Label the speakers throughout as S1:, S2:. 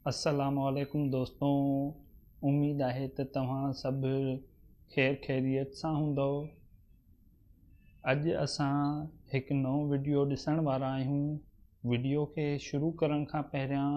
S1: अस्सलामुअलैकुम दोस्तों, उम्मीद आहे त तव्हां सभु ख़ैर ख़ैरियत सां हूंदव। अॼु असां हिकु नओं वीडियो ॾिसण वारा आहियूं। वीडियो खे शुरू करण खां पहिरियां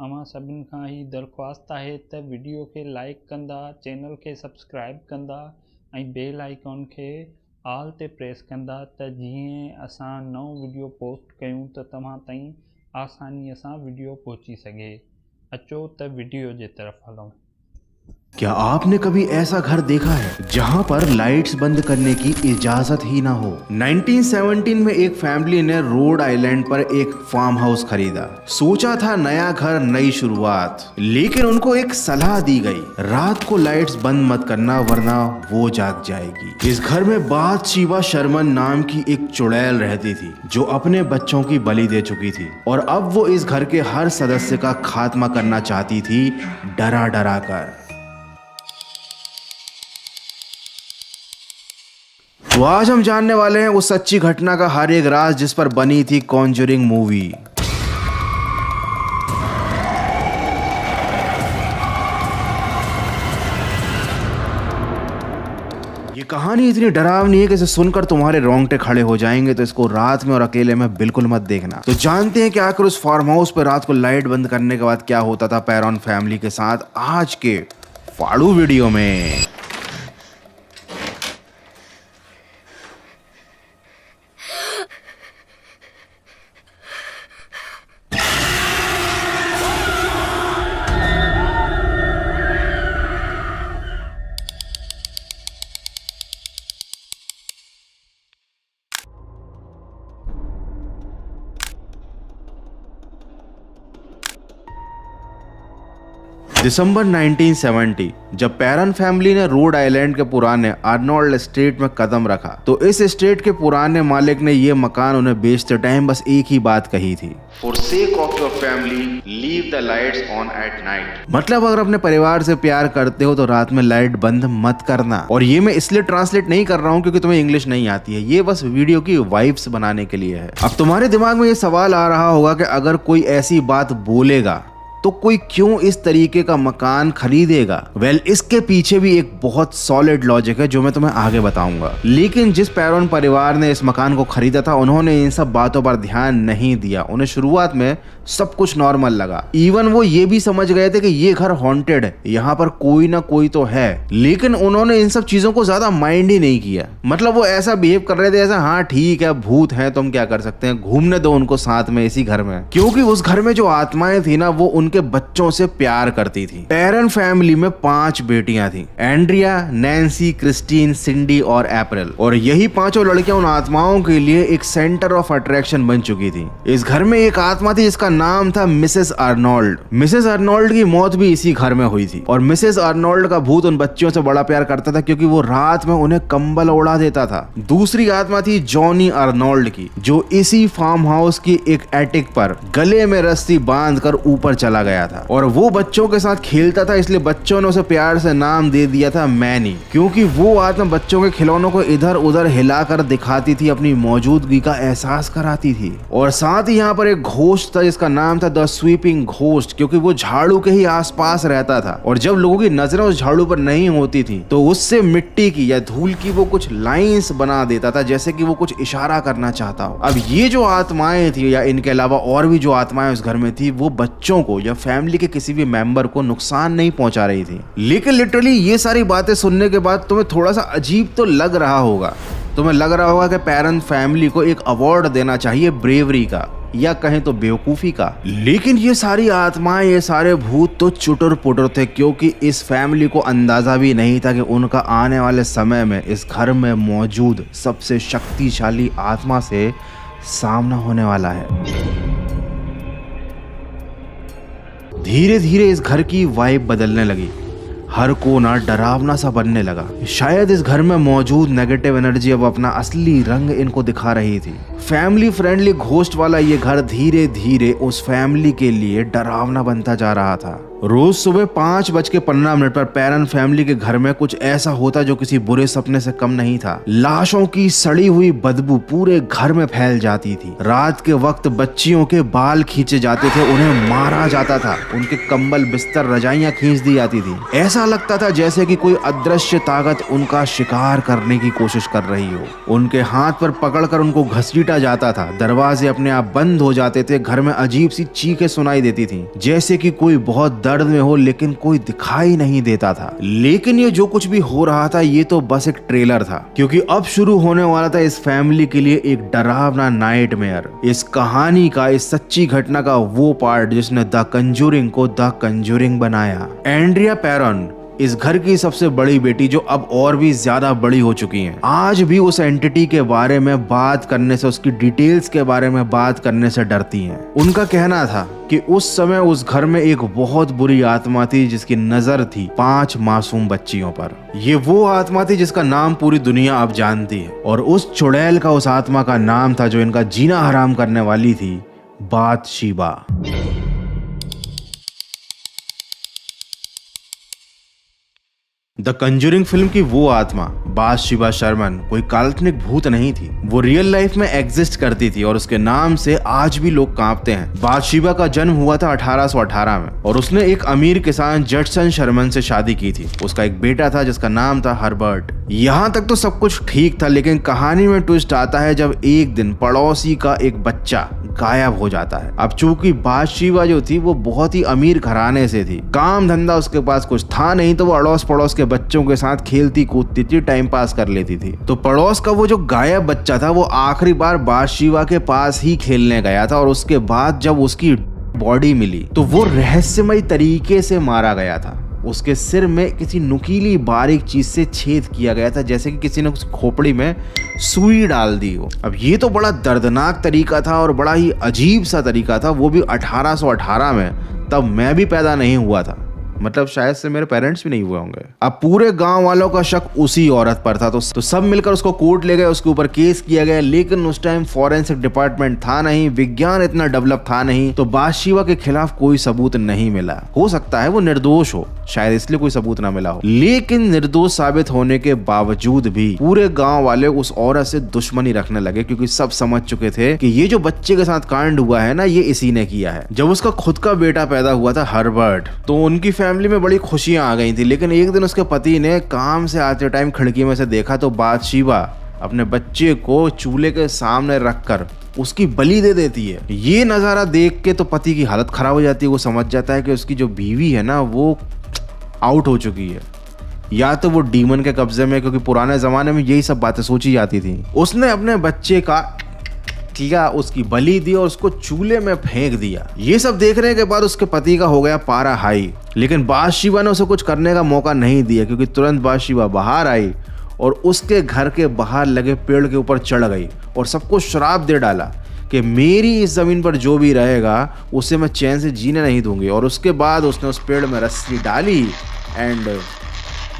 S1: अवां सभिनि खां ही दरख़्वास्त आहे त वीडियो खे लाइक कंदा, चैनल खे सब्सक्राइब कंदा ऐं बेल आइकॉन खे ऑल ते प्रेस कंदा त जीअं असां नओं वीडियो पोस्ट कयूं त तव्हां ताईं आसानीअ सां वीडियो पहुची सघे। अचो त वीडियो जे तरफ हलूं।
S2: क्या आपने कभी ऐसा घर देखा है जहां पर लाइट्स बंद करने की इजाजत ही ना हो। 1917 में एक फैमिली ने रोड आइलैंड पर एक फार्म हाउस खरीदा। सोचा था नया घर, नई शुरुआत, लेकिन उनको एक सलाह दी गई, रात को लाइट्स बंद मत करना वरना वो जाग जाएगी। इस घर में बादशीबा शर्मन नाम की एक चुड़ैल रहती थी जो अपने बच्चों की बलि दे चुकी थी और अब वो इस घर के हर सदस्य का खात्मा करना चाहती थी, डरा डरा कर। तो आज हम जानने वाले हैं उस सच्ची घटना का हर एक राज जिस पर बनी थी कॉन्जरिंग मूवी। ये कहानी इतनी डरावनी है कि इसे सुनकर तुम्हारे रोंगटे खड़े हो जाएंगे, तो इसको रात में और अकेले में बिल्कुल मत देखना। तो जानते हैं कि आखिर उस फार्म हाउस पर रात को लाइट बंद करने के बाद क्या होता था पैरॉन फैमिली के साथ, आज के फाड़ू वीडियो में। दिसंबर 1970 जब पैरन फैमिली ने रोड आइलैंड के पुराने अर्नोल्ड एस्टेट में कदम रखा तो इस एस्टेट के पुराने मालिक ने ये मकान उन्हें बेचते टाइम बस एक ही बात कही थी, for sake of your family leave the lights on at night. मतलब अगर अपने परिवार से प्यार करते हो तो रात में लाइट बंद मत करना। और ये मैं इसलिए ट्रांसलेट नहीं कर रहा हूँ क्योंकि तुम्हें इंग्लिश नहीं आती है, ये बस वीडियो की वाइब्स बनाने के लिए है। अब तुम्हारे दिमाग में ये सवाल आ रहा होगा कि अगर कोई ऐसी बात बोलेगा तो कोई क्यों इस तरीके का मकान खरीदेगा। वेल, इसके पीछे भी एक बहुत सॉलिड लॉजिक है जो मैं तुम्हें आगे बताऊंगा। लेकिन जिस पैरॉन परिवार ने इस मकान को खरीदा था उन्होंने इन सब बातों पर ध्यान नहीं दिया। उन्हें शुरुआत में सब कुछ नॉर्मल लगा, इवन वो ये भी समझ गए थे कि ये घर हॉन्टेड है, यहाँ पर कोई ना कोई तो है। लेकिन उन्होंने इन सब चीजों को ज्यादा माइंड ही नहीं किया। मतलब वो ऐसा बिहेव कर रहे थे ऐसा, हाँ ठीक है भूत है तो हम क्या कर सकते हैं, घूमने दो उनको साथ में इसी घर में। क्योंकि उस घर में जो आत्माएं थी ना वो उनके बच्चों से प्यार करती थी। पैरन फैमिली में 5 बेटियां थी, एंड्रिया, नैन्सी, क्रिस्टीन, सिंडी और अप्रैल। और यही 5 लड़कियां उन आत्माओं के लिए एक सेंटर ऑफ अट्रैक्शन बन चुकी थी। इस घर में एक आत्मा थी जिसका नाम था मिसेस अर्नोल्ड। मिसेस अर्नोल्ड की मौत भी इसी घर में हुई थी और मिसेस अर्नोल्ड का भूत उन बच्चियों से बड़ा प्यार करता था क्योंकि वो रात में उन्हें कंबल ओढ़ा देता था। दूसरी आत्मा थी जॉनी अर्नोल्ड की, जो इसी फार्म हाउस की एक एटिक पर गले में रस्सी बांधकर ऊपर चला गया था और वो बच्चों के साथ खेलता था, इसलिए बच्चों ने उसे प्यार से नाम दे दिया था मैनी, क्योंकि वो आत्मा बच्चों के खिलौनों को इधर उधर हिलाकर दिखाती थी, अपनी मौजूदगी का एहसास कराती थी। और साथ ही यहाँ पर एक घोस्ट था जिसका नाम था द स्वीपिंग घोस्ट, क्योंकि वो झाड़ू के ही आसपास रहता था और जब लोगों की नजरें उस झाड़ू पर नहीं होती थी तो उससे मिट्टी की या धूल की वो कुछ लाइंस बना देता था, जैसे कि वो कुछ इशारा करना चाहता हो। अब ये जो आत्माएं थी या इनके अलावा और भी जो आत्माएं उस घर में थी वो बच्चों को या फैमिली के किसी भी मेंबर को नुकसान नहीं पहुंचा रही थी। लेकिन लिटरली ये सारी बातें सुनने के बाद तुम्हें थोड़ा सा अजीब तो लग रहा होगा। तुम्हें लग रहा होगा कि पैरन फैमिली को एक अवार्ड देना चाहिए ब्रेवरी का या कहें तो बेवकूफी का। लेकिन ये सारी आत्माएं, ये सारे भूत तो चुटर पुटर थे, क्योंकि इस फैमिली को अंदाजा भी नहीं था कि उनका आने वाले समय में इस घर में मौजूद सबसे शक्तिशाली आत्मा से सामना होने वाला है। धीरे धीरे इस घर की वाइब बदलने लगी, हर कोना डरावना सा बनने लगा। शायद इस घर में मौजूद नेगेटिव एनर्जी अब अपना असली रंग इनको दिखा रही थी। फैमिली फ्रेंडली घोस्ट वाला ये घर धीरे धीरे उस फैमिली के लिए डरावना बनता जा रहा था। रोज सुबह 5:15 पर पैरन फैमिली के घर में कुछ ऐसा होता जो किसी बुरे सपने से कम नहीं था। लाशों की सड़ी हुई बदबू पूरे घर में फैल जाती थी। रात के वक्त बच्चियों के बाल खींचे जाते थे, उन्हें मारा जाता था, उनके कंबल बिस्तर रजाइयां खींच दी जाती थी। ऐसा लगता था जैसे कि कोई अदृश्य ताकत उनका शिकार करने की कोशिश कर रही हो। उनके हाथ पर पकड़कर उनको घसीटा जाता था। दरवाजे अपने आप बंद हो जाते थे। घर में अजीब सी चीखें सुनाई देती थी, जैसे कि कोई बहुत दर्द में हो लेकिन कोई दिखाई नहीं देता था। लेकिन ये जो कुछ भी हो रहा था ये तो बस एक ट्रेलर था, क्योंकि अब शुरू होने वाला था इस फैमिली के लिए एक डरावना नाइटमेयर। इस कहानी का, इस सच्ची घटना का वो पार्ट जिसने द कंजूरिंग को द कंजूरिंग बनाया। एंड्रिया पैरन, इस घर की सबसे बड़ी बेटी, जो अब और भी ज्यादा बड़ी हो चुकी हैं, आज भी उस एंटिटी के बारे में बात करने से, उसकी डिटेल्स के बारे में बात करने से डरती हैं। उनका कहना था कि उस समय उस घर में एक बहुत बुरी आत्मा थी जिसकी नजर थी 5 मासूम बच्चियों पर। ये वो आत्मा थी जिसका नाम पूरी दुनिया अब जानती है, और उस चुड़ैल का, उस आत्मा का नाम था जो इनका जीना हराम करने वाली थी, बाथशीबा। द कंजूरिंग फिल्म की वो आत्मा बाथशीबा शर्मन कोई काल्पनिक भूत नहीं थी, वो रियल लाइफ में एग्जिस्ट करती थी और उसके नाम से आज भी लोग कांपते हैं। बाथशीबा का जन्म हुआ था 1818 में और उसने एक अमीर किसान जडसन शर्मन से शादी की थी। उसका एक बेटा था जिसका नाम था हर्बर्ट। यहाँ तक तो सब कुछ ठीक था, लेकिन कहानी में ट्विस्ट आता है जब एक दिन पड़ोसी का एक बच्चा गायब हो जाता है। अब चूंकि बाथशीबा जो थी वो बहुत ही अमीर घराने से थी, काम धंधा उसके पास कुछ था नहीं, तो वो अड़ोस पड़ोस के बच्चों के साथ खेलती कूदती थी, टाइम पास कर लेती थी। तो पड़ोस का वो जो गायब बच्चा था वो आखिरी बार बाथशीबा के पास ही खेलने गया था, और उसके बाद जब उसकी बॉडी मिली तो वो रहस्यमय तरीके से मारा गया था। उसके सिर में किसी नुकीली बारीक चीज से छेद किया गया था, जैसे कि किसी ने उस खोपड़ी में सुई डाल दी हो। अब ये तो बड़ा दर्दनाक तरीका था और बड़ा ही अजीब सा तरीका था, वो भी 1818 में। तब मैं भी पैदा नहीं हुआ था, मतलब शायद से मेरे पेरेंट्स भी नहीं हुए होंगे। अब पूरे गांव वालों का शक उसी औरत पर था, तो सब मिलकर उसको कोर्ट ले गए, उसके ऊपर केस किया गया। लेकिन उस टाइम फॉरेंसिक डिपार्टमेंट था नहीं, विज्ञान इतना डेवलप था नहीं, तो बाथशीबा के खिलाफ कोई सबूत नहीं मिला। हो सकता है वो निर्दोष हो, शायद इसलिए कोई सबूत ना मिला हो। लेकिन निर्दोष साबित होने के बावजूद भी पूरे गांव वाले उस औरत से दुश्मनी रखने लगे, क्योंकि सब समझ चुके थे कि ये जो बच्चे के साथ कांड हुआ है ना, ये इसी ने किया है। जब उसका खुद का बेटा पैदा हुआ था हर्बर्ट, तो उनकी फैमिली में बड़ी खुशियां आ गई थी। लेकिन एक दिन उसके पति ने काम से आते टाइम खिड़की में से देखा तो बाथशीबा अपने बच्चे को चूल्हे के सामने रखकर उसकी बलि दे देती है। ये नजारा देख के तो पति की हालत खराब हो जाती है। वो समझ जाता है कि उसकी जो बीवी है ना वो आउट हो चुकी है, या तो वो डीमन के कब्जे में, क्योंकि पुराने जमाने में यही सब बातें सोची जाती थी। उसने अपने बच्चे का किया, उसकी बलि दी और उसको चूल्हे में फेंक दिया। ये सब देखने के बाद उसके पति का हो गया पारा हाई, लेकिन बाथशीबा ने उसे कुछ करने का मौका नहीं दिया, क्योंकि तुरंत बाथशीबा बाहर आई और उसके घर के बाहर लगे पेड़ के ऊपर चढ़ गई और सबको श्राप दे डाला कि मेरी इस जमीन पर जो भी रहेगा उसे मैं चैन से जीने नहीं दूंगी। और उसके बाद उसने उस पेड़ में रस्सी डाली एंड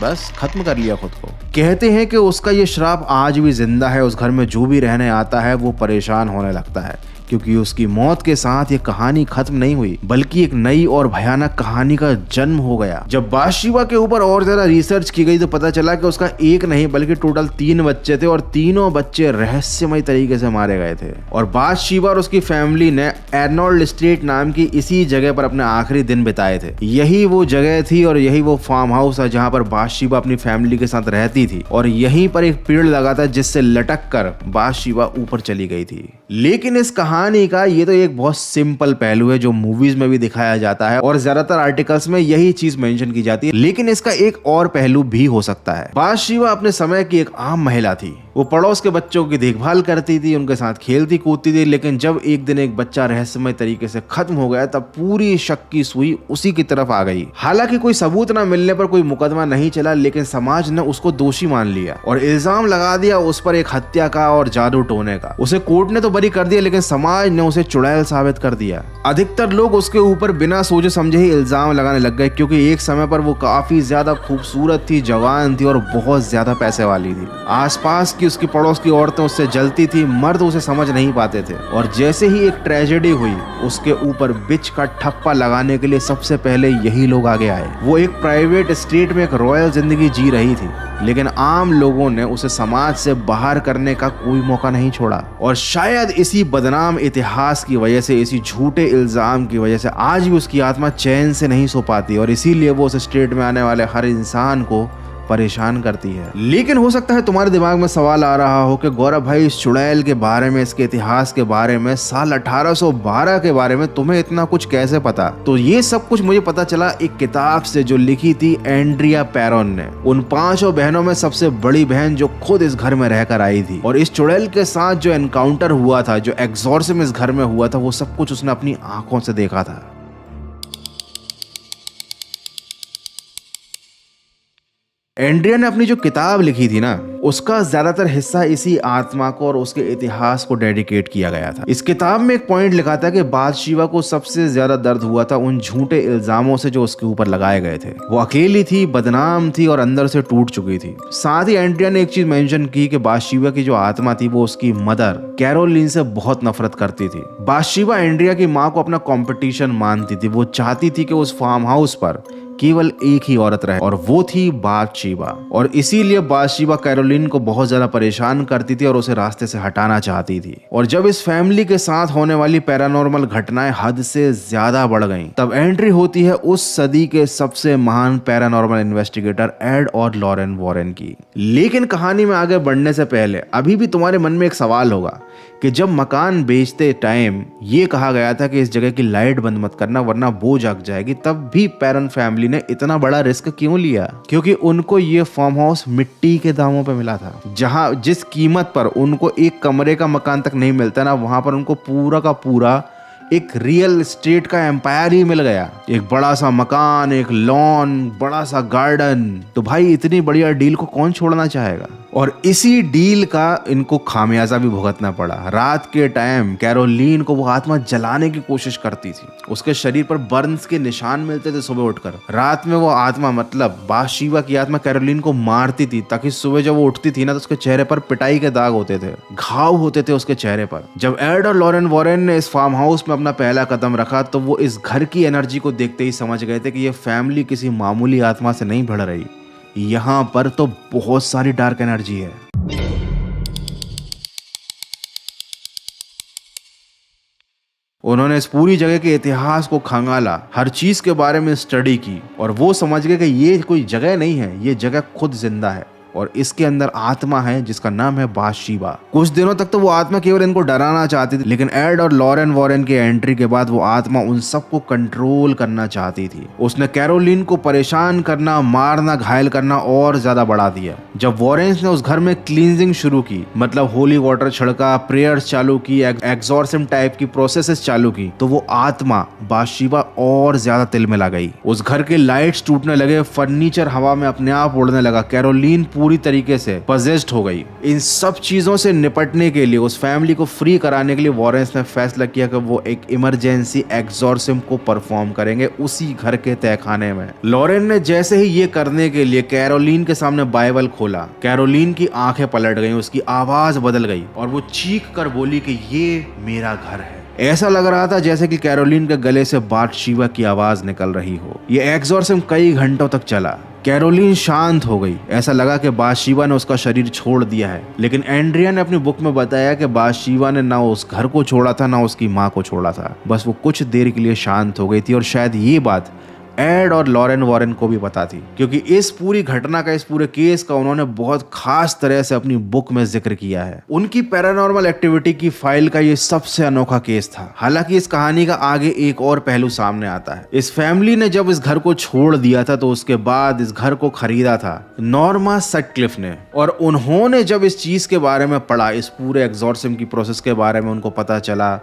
S2: बस खत्म कर लिया खुद को। कहते हैं कि उसका ये श्राप आज भी जिंदा है। उस घर में जो भी रहने आता है वो परेशान होने लगता है, क्योंकि उसकी मौत के साथ ये कहानी खत्म नहीं हुई, बल्कि एक नई और भयानक कहानी का जन्म हो गया। जब बाथशीबा के ऊपर और ज्यादा रिसर्च की गई तो पता चला कि उसका एक नहीं बल्कि टोटल 3 बच्चे थे, और तीनों बच्चे रहस्यमय तरीके से मारे गए थे। और बाथशीबा और उसकी फैमिली ने अर्नोल्ड स्ट्रीट नाम की इसी जगह पर अपने आखिरी दिन बिताए थे। यही वो जगह थी और यही वो फार्म हाउस है जहाँ पर बाथशीबा अपनी फैमिली के साथ रहती थी, और यहीं पर एक पेड़ लगा था जिससे लटक कर बाथशीबा ऊपर चली गई थी। लेकिन इस कहानी का ये तो एक बहुत सिंपल पहलू है जो मूवीज में भी दिखाया जाता है और ज्यादातर आर्टिकल्स में यही चीज मेंशन की जाती है। लेकिन इसका एक और पहलू भी हो सकता है। बाथशीबा अपने समय की एक आम महिला थी। वो पड़ोस के बच्चों की देखभाल करती थी, उनके साथ खेलती कूदती थी। लेकिन जब एक दिन एक बच्चा रहस्यमय तरीके से खत्म हो गया तब पूरी शक की सुई उसी की तरफ आ गई। हालांकि कोई सबूत न मिलने पर कोई मुकदमा नहीं चला, लेकिन समाज ने उसको दोषी मान लिया और इल्जाम लगा दिया उस पर एक हत्या का और जादू टोने का। उसे कोर्ट ने तो बरी कर दिया, लेकिन समाज ने उसे चुड़ैल साबित कर दिया। अधिकतर लोग उसके ऊपर बिना सोचे समझे ही इल्जाम लगाने लग गए, क्योंकि एक समय पर वो काफी ज्यादा खूबसूरत थी, जवान थी और बहुत ज्यादा पैसे वाली थी। आसपास की उसकी पड़ोस की औरतें उससे जलती थी, मर्द उसे समझ नहीं पाते थे। और जैसे ही एक ट्रेजेडी हुई, उसके ऊपर बिच का ठप्पा लगाने के लिए सबसे पहले यही लोग आगे आए। वो एक प्राइवेट स्टेट में एक रॉयल जिंदगी जी रही थी, लेकिन आम लोगों ने उसे समाज से बाहर करने का कोई मौका नहीं छोड़ा। और शायद इसी बदनाम इतिहास की वजह से, इसी झूठे इल्जाम की वजह से आज भी उसकी आत्मा चैन से नहीं सो पाती, और इसीलिए वो उस स्टेट में आने वाले हर इंसान को परेशान करती है। लेकिन हो सकता है तुम्हारे दिमाग में सवाल आ रहा हो कि गौरव भाई, इस चुड़ैल के बारे में, इसके इतिहास के बारे में, साल 1812 के बारे में तुम्हें इतना कुछ कैसे पता? तो ये सब कुछ मुझे पता चला एक किताब से जो लिखी थी एंड्रिया पैरोन ने। उन 5 बहनों में सबसे बड़ी बहन जो खुद इस घर में रहकर आई थी, और इस चुड़ैल के साथ जो एनकाउंटर हुआ था, जो एग्जॉर्सिज्म इस घर में हुआ था, वो सब कुछ उसने अपनी आंखों से देखा था। एंड्रिया ने अपनी जो किताब लिखी थी ना, उसका ज्यादातर हिस्सा इसी आत्मा को और उसके इतिहास को डेडिकेट किया गया था। इस किताब में एक पॉइंट लिखा था कि बाथशेबा को सबसे ज्यादा दर्द हुआ था उन झूठे इल्जामों से जो उसके ऊपर लगाए गए थे। वो अकेली थी, बदनाम थी और अंदर से टूट चुकी थी। साथ ही एंड्रिया ने एक चीज मेंशन की कि बाथशेबा की जो आत्मा थी वो उसकी मदर कैरोलिन से बहुत नफरत करती थी। बाथशेबा एंड्रिया की माँ को अपना कॉम्पिटिशन मानती थी। वो चाहती थी कि उस फार्म हाउस पर केवल एक ही औरत रहे, और वो थी बाथशेबा। और इसीलिए बाथशेबा कैरोलिन को बहुत ज्यादा परेशान करती थी और उसे रास्ते से हटाना चाहती थी। और जब इस फैमिली के साथ होने वाली पैरानॉर्मल घटनाएं हद से ज्यादा बढ़ गईं, तब एंट्री होती है उस सदी के सबसे महान पैरानॉर्मल इन्वेस्टिगेटर एड और लॉरेन वॉरेन की। लेकिन कहानी में आगे बढ़ने से पहले अभी भी तुम्हारे मन में एक सवाल होगा कि जब मकान बेचते टाइम ये कहा गया था कि इस जगह की लाइट बंद मत करना वरना वो जग जाएगी, तब भी पैरन फैमिली ने इतना बड़ा रिस्क क्यों लिया? क्योंकि उनको ये फार्म हाउस मिट्टी के दामों पे मिला था। जहां जिस कीमत पर उनको एक कमरे का मकान तक नहीं मिलता ना, वहां पर उनको पूरा का पूरा एक रियल एस्टेट का एम्पायर ही मिल गया। एक बड़ा सा मकान, एक लॉन, बड़ा सा गार्डन। तो भाई इतनी बढ़िया डील को कौन छोड़ना चाहेगा? और इसी डील का इनको खामियाजा भी भुगतना पड़ा। रात के टाइम कैरोलिन को वो आत्मा जलाने की कोशिश करती थी। उसके शरीर पर बर्न्स के निशान मिलते थे सुबह उठकर। रात में वो आत्मा, मतलब बाथशेबा की आत्मा, कैरोलिन को मारती थी ताकि सुबह जब वो उठती थी ना तो उसके चेहरे पर पिटाई के दाग होते थे, घाव होते थे उसके चेहरे पर। जब एड और लॉरेन वॉरेन ने इस फार्म हाउस में अपना पहला कदम रखा तो वो इस घर की एनर्जी को देखते ही समझ गए थे कि ये फैमिली किसी मामूली आत्मा से नहीं भिड़ रही, यहाँ पर तो बहुत सारी डार्क एनर्जी है। उन्होंने इस पूरी जगह के इतिहास को खंगाला, हर चीज के बारे में स्टडी की, और वो समझ गए कि ये कोई जगह नहीं है, ये जगह खुद जिंदा है और इसके अंदर आत्मा है जिसका नाम है बाथशेबा। कुछ दिनों तक तो वो आत्मा केवल इनको डराना चाहती थी, लेकिन एड और लॉरेन वॉरेन के एंट्री के बाद वो आत्मा उन सबको कंट्रोल करना चाहती थी। उसने कैरोलिन को परेशान करना, मारना, घायल करना और ज्यादा बढ़ा दिया। जब वॉरेन्स ने उस घर में क्लींजिंग शुरू की, मतलब होली वाटर छिड़का, प्रेयर्स चालू की, एग्जॉर्सिज्म टाइप की प्रोसेसेस चालू की, तो वो आत्मा बाथशेबा और ज्यादा तिलमिला गई। उस घर के लाइट्स टूटने लगे, फर्नीचर हवा में अपने आप उड़ने लगा, कैरोलिन पूरी तरीके से पजेस्ड हो गई। इन सब चीजों से निपटने के लिए, उस फैमिली को फ्री कराने के लिए वॉरेन्स ने फैसला किया कि वो एक इमरजेंसी एग्जॉर्सिज्म को परफॉर्म करेंगे उसी घर के तहखाने में। लॉरेन ने जैसे ही ये करने के लिए कैरोलिन के सामने बाइबल खोला, कैरोलिन की आंखें पलट गईं, उसकी आवाज बदल गई और वो चीख कर बोली कि ये मेरा घर है। ऐसा लग रहा था जैसे कि कैरोलिन के गले से बाथशेबा की आवाज निकल रही हो। ये एग्जॉर्सिज्म कई घंटों तक चला। कैरोलिन शांत हो गई, ऐसा लगा कि बाथशेबा ने उसका शरीर छोड़ दिया है। लेकिन एंड्रिया ने अपनी बुक में बताया कि बाथशेबा ने ना उस घर को छोड़ा था, ना उसकी माँ को छोड़ा था, बस वो कुछ देर के लिए शांत हो गई थी। और शायद ये बात एड और लॉरेन वॉरेन को भी पता थी, क्योंकि इस पूरी घटना का, इस पूरे केस का उन्होंने बहुत खास तरह से अपनी बुक में जिक्र किया है। उनकी पैरानॉर्मल एक्टिविटी की फाइल का ये सबसे अनोखा केस था। हालांकि इस कहानी का आगे एक और पहलू सामने आता है। इस फैमिली ने जब इस घर को छोड़ दिया था तो उसके बाद इस घर को खरीदा था नॉर्मा सटक्लिफ ने, और उन्होंने जब इस चीज के बारे में पढ़ा, इस पूरे एग्जॉर्सिज्म की प्रोसेस के बारे में उनको पता चला,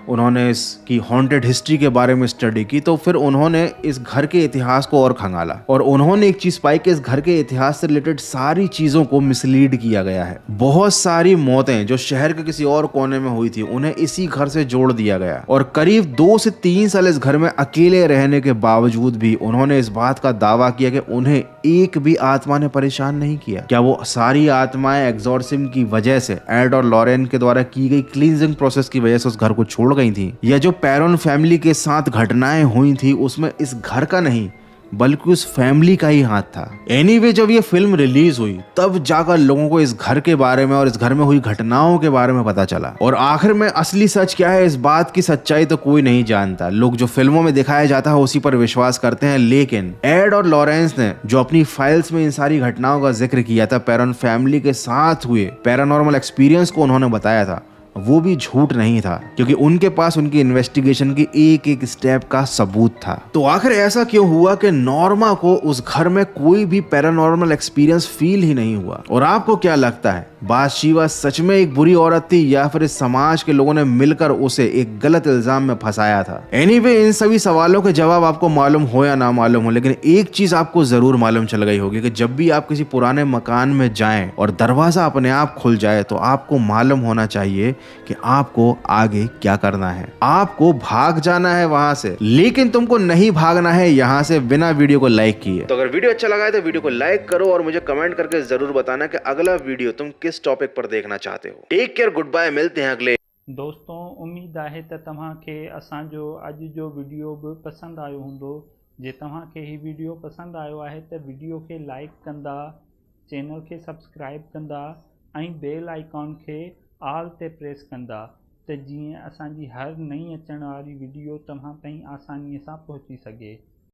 S2: उन्होंने इसकी हॉन्टेड हिस्ट्री के बारे में स्टडी की, तो फिर उन्होंने इस घर के इतिहास को और खंगाला और उन्होंने एक चीज पाई कि इस घर के इतिहास से रिलेटेड सारी चीजों को मिसलीड किया गया है। बहुत सारी मौतें जो शहर के किसी और कोने में हुई थी उन्हें इसी घर से जोड़ दिया गया और करीब 2 से 3 साल इस घर में अकेले रहने के बावजूद भी उन्होंने इस बात का दावा किया कि उन्हें एक भी आत्मा ने परेशान नहीं किया। क्या वो सारी आत्माएं एग्जॉर्सिज्म की वजह से एड और लॉरेन के द्वारा की गई क्लींजिंग प्रोसेस की वजह से उस घर को छोड़ गई थी, या जो पैरन फैमिली के साथ घटनाएं हुई थी उसमें इस घर का नहीं बल्कि उस फैमिली का ही हाथ था। एनीवे, जब ये फिल्म रिलीज हुई तब जाकर लोगों को इस घर के बारे में और इस घर में हुई घटनाओं के बारे में पता चला और आखिर में असली सच क्या है, इस बात की सच्चाई तो कोई नहीं जानता। लोग जो फिल्मों में दिखाया जाता है उसी पर विश्वास करते हैं, लेकिन एड और लॉरेंस ने जो अपनी फाइल्स में इन सारी घटनाओं का जिक्र किया था, पैरन फैमिली के साथ हुए पैरानॉर्मल एक्सपीरियंस को उन्होंने बताया था, वो भी झूठ नहीं था, क्योंकि उनके पास उनकी इन्वेस्टिगेशन की एक एक स्टेप का सबूत था। तो आखिर ऐसा क्यों हुआ कि नॉर्मा को उस घर में कोई भी पैरानॉर्मल एक्सपीरियंस फील ही नहीं हुआ? और आपको क्या लगता है, बाथशेबा सच में एक बुरी औरत थी या फिर इस समाज के लोगों ने मिलकर उसे एक गलत इल्जाम में फंसाया था? एनीवे, इन सभी सवालों के जवाब आपको मालूम हो या ना मालूम हो, लेकिन एक चीज आपको जरूर मालूम चल गई होगी कि जब भी आप किसी पुराने मकान में जाएं और दरवाजा अपने आप खुल जाए तो आपको मालूम होना चाहिए कि आपको आगे क्या करना है। आपको भाग जाना है वहां से, लेकिन तुमको नहीं भागना है यहाँ से बिना वीडियो को लाइक किए। तो अगर वीडियो अच्छा लगा है तो वीडियो को लाइक करो और मुझे कमेंट करके जरूर बताना कि अगला वीडियो तुम किस टॉपिक पर देखना चाहते हो। टेक केयर, गुड बाय, मिलते हैं अगले।
S1: दोस्तों, उम्मीद है त तव्हांखे असांजो अॼु जो वीडियो भी पसंद आयो हूंदो। जे तव्हांखे ही वीडियो पसंद आयो आहे त वीडियो के लाइक कंदा, चैनल के सब्सक्राइब कंदा ऐं बेल आइकॉन के ऑल ते प्रेस कंदा त जीअं असांजी हर नई अचण वारी वीडियो तव्हां ताईं आसानीअ सां पहुची सघे।